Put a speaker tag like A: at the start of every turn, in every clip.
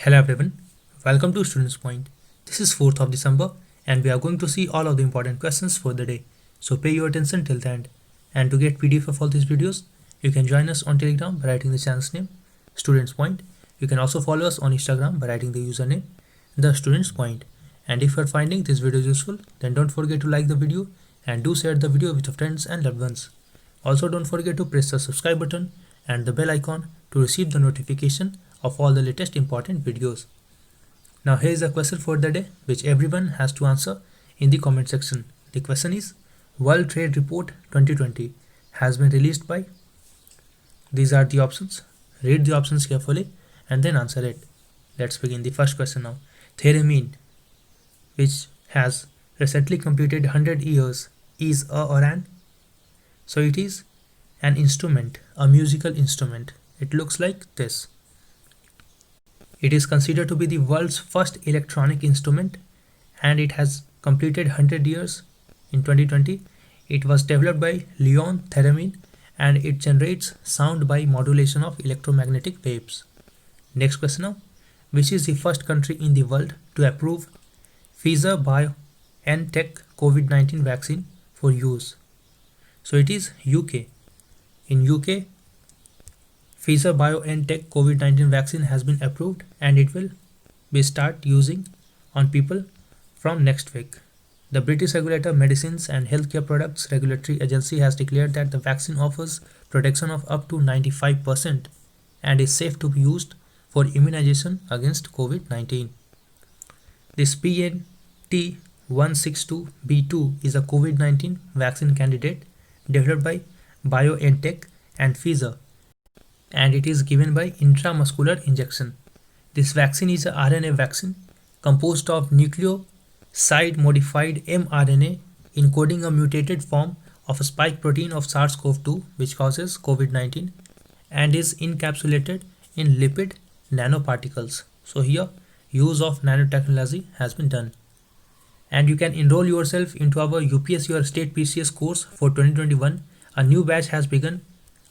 A: Hello everyone, welcome to Students Point. This is 4th of December and we are going to see all of the important questions for the day. So pay your attention till the end. And to get PDF of all these videos, you can join us on Telegram by writing the channel's name, Students Point. You can also follow us on Instagram by writing the username, The Students Point. And if you are finding this video useful, then don't forget to like the video and do share the video with your friends and loved ones. Also don't forget to press the subscribe button and the bell icon to receive the notification of all the latest important videos. Now here is a question for the day which everyone has to answer in the comment section. The question is, World Trade Report 2020 has been released by, these are the options. Read the options carefully and then answer it. Let's begin the first question now. Theremin, which has recently completed 100 years, is a or an? So it is an instrument, a musical instrument. It looks like this. It is considered to be the world's first electronic instrument and it has completed 100 years in 2020. It was developed by Leon Theremin and it generates sound by modulation of electromagnetic waves. Next question now. Which is the first country in the world to approve Pfizer-BioNTech COVID-19 vaccine for use? So it is UK. In UK, Pfizer-BioNTech COVID-19 vaccine has been approved and it will be start using on people from next week. The British regulator Medicines and Healthcare Products Regulatory Agency has declared that the vaccine offers protection of up to 95% and is safe to be used for immunization against COVID-19. This PNT162B2 is a COVID-19 vaccine candidate developed by BioNTech and Pfizer, and it is given by intramuscular injection. This vaccine is a RNA vaccine composed of nucleoside modified mRNA encoding a mutated form of a spike protein of SARS-CoV-2 which causes COVID-19 and is encapsulated in lipid nanoparticles. So here use of nanotechnology has been done. And you can enroll yourself into our UPSC or State PCS course for 2021. A new batch has begun,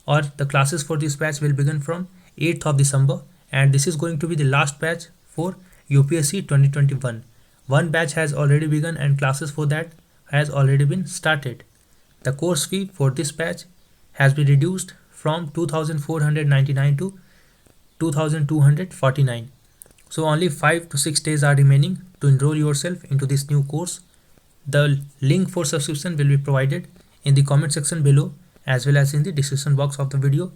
A: or the classes for this batch will begin from 8th of December and this is going to be the last batch for UPSC 2021. One batch has already begun and classes for that has already been started. The course fee for this batch has been reduced from 2,499 to 2,249. So only 5 to 6 days are remaining to enroll yourself into this new course. The link for subscription will be provided in the comment section below as well as in the description box of the video.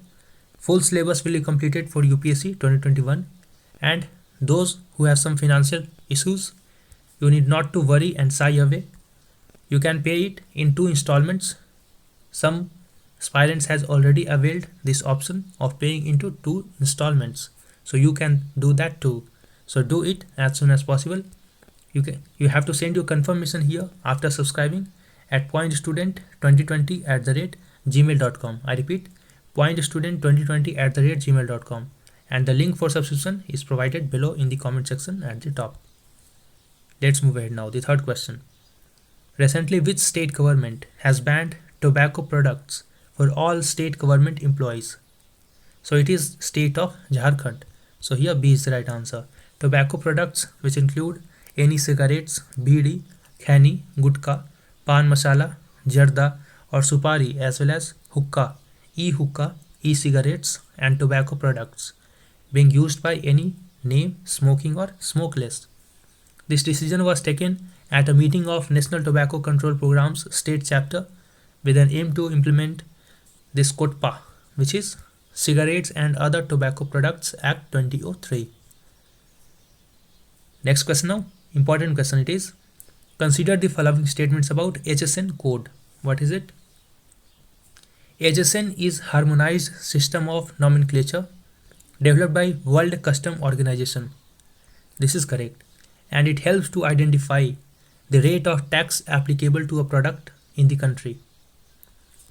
A: Full syllabus will be completed for UPSC 2021 and those who have some financial issues, you need not to worry and shy away. You can pay it in 2 installments. Some aspirants has already availed this option of paying into 2 installments. So you can do that too. So do it as soon as possible. You have to send your confirmation here after subscribing at pointstudent2020@gmail.com. I repeat, pointstudent2020@gmail.com, and the link for subscription is provided below in the comment section at the top. Let's move ahead now. The third question. Recently, which state government has banned tobacco products for all state government employees? So it is state of Jharkhand. So here B is the right answer. Tobacco products which include any cigarettes, bidi, khani, gutka, pan masala, jarda or supari as well as hookah, e-hookah, e-cigarettes and tobacco products being used by any name, smoking or smokeless. This decision was taken at a meeting of National Tobacco Control Program's state chapter with an aim to implement this COTPA, which is Cigarettes and Other Tobacco Products Act 2003. Next question now. Important question it is. Consider the following statements about HSN code. What is it? HSN is Harmonized System of Nomenclature developed by World Custom Organization. This is correct. And it helps to identify the rate of tax applicable to a product in the country.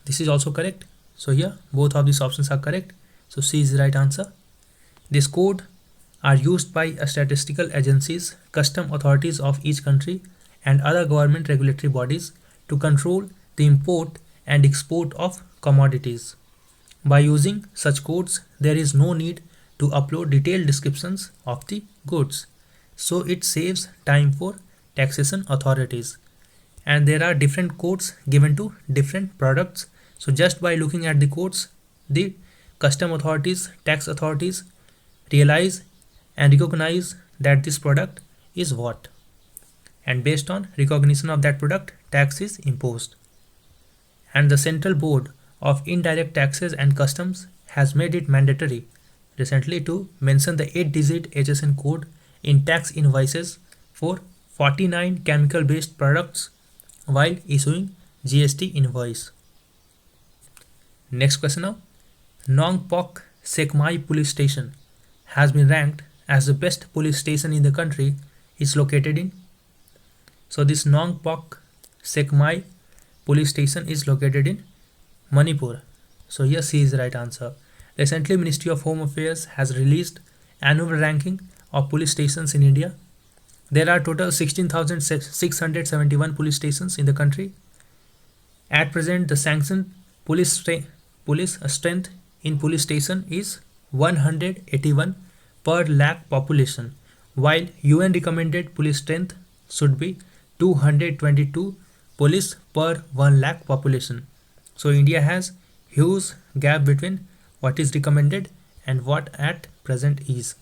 A: This is also correct. So here both of these options are correct. So C is the right answer. This code are used by statistical agencies, custom authorities of each country and other government regulatory bodies to control the import and export of commodities. By using such codes, there is no need to upload detailed descriptions of the goods. So it saves time for taxation authorities. And there are different codes given to different products. So just by looking at the codes, the custom authorities, tax authorities realize and recognize that this product is what. And based on recognition of that product, tax is imposed. And the Central Board of Indirect Taxes and Customs has made it mandatory recently to mention the 8-digit HSN code in tax invoices for 49 chemical based products while issuing GST invoice. Next question now. Nongpok Sekmai Police Station has been ranked as the best police station in the country. Is located in. So this Nongpok Sekmai Police Station is located in Manipur. So here C is the right answer. Recently, Ministry of Home Affairs has released annual ranking of police stations in India. There are total 16,671 police stations in the country. At present, the sanctioned police strength in police station is 181 per lakh population, while UN recommended police strength should be 222 police per 1 lakh population. So India has huge gap between what is recommended and what at present is.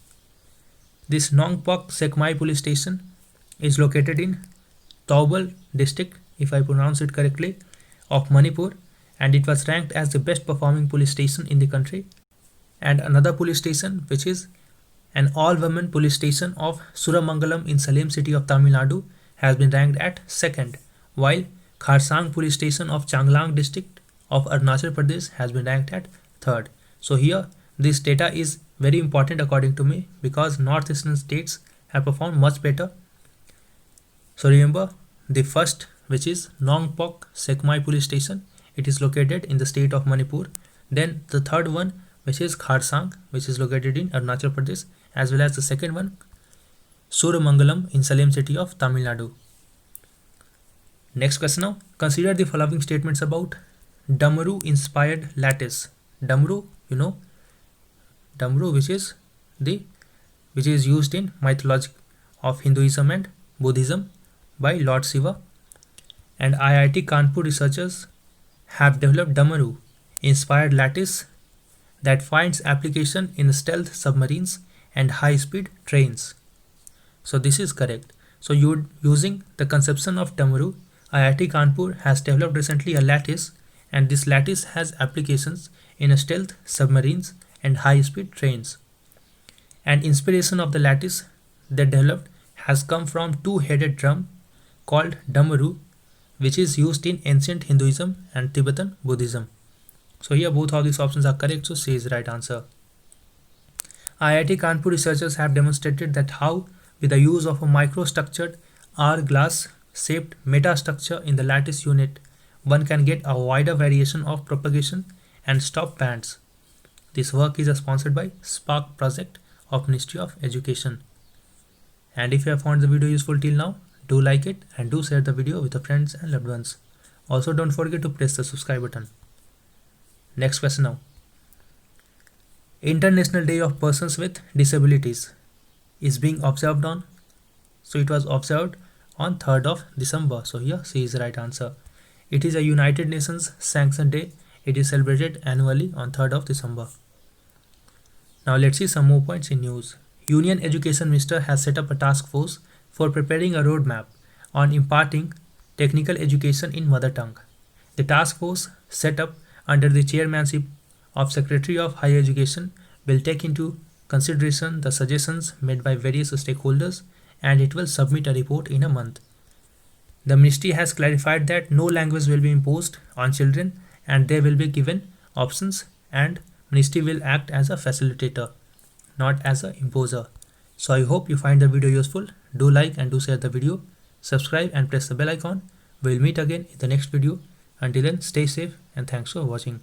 A: This Nongpok Sekmai police station is located in Taubal district, if I pronounce it correctly, of Manipur, and it was ranked as the best performing police station in the country. And another police station, which is an all-women police station of Suramangalam in Salem city of Tamil Nadu, has been ranked at second, while Kharsang police station of Changlang district of Arunachal Pradesh has been ranked at third. So here this data is very important according to me, because northeastern states have performed much better. So remember, the first, which is Nongpok Sekmai police station, it is located in the state of Manipur. Then the third one, which is Kharsang, which is located in Arunachal Pradesh, as well as the second one, Suramangalam in Salem city of Tamil Nadu. Next question now. Consider the following statements about Damaru inspired lattice. Damaru, you know, Damaru, which is used in mythology of Hinduism and Buddhism by Lord Shiva. And IIT Kanpur researchers have developed Damaru inspired lattice that finds application in stealth submarines and high-speed trains. So this is correct. So using the conception of Damaru, IIT Kanpur has developed recently a lattice, and this lattice has applications in stealth submarines and high-speed trains. And inspiration of the lattice they developed has come from two-headed drum called Damaru, which is used in ancient Hinduism and Tibetan Buddhism. So here both of these options are correct, so C is the right answer. IIT Kanpur researchers have demonstrated that how, with the use of a microstructured hourglass shaped metastructure in the lattice unit, one can get a wider variation of propagation and stop bands. This work is sponsored by Spark project of Ministry of Education. And if you have found the video useful till now, do like it and do share the video with your friends and loved ones. Also don't forget to press the subscribe button. Next question now. International Day of Persons with Disabilities is being observed on. So it was observed on 3rd of December. So here C is the right answer. It is a United Nations sanctioned day. It is celebrated annually on 3rd of December. Now let's see some more points in news. Union Education Minister has set up a task force for preparing a roadmap on imparting technical education in mother tongue. The task force, set up under the chairmanship of Secretary of Higher Education, will take into consideration the suggestions made by various stakeholders, and it will submit a report in a month. The ministry has clarified that no language will be imposed on children, and they will be given options, and ministry will act as a facilitator, not as an imposer. So I hope you find the video useful. Do like and do share the video. Subscribe and press the bell icon. We'll meet again in the next video. Until then, stay safe and thanks for watching.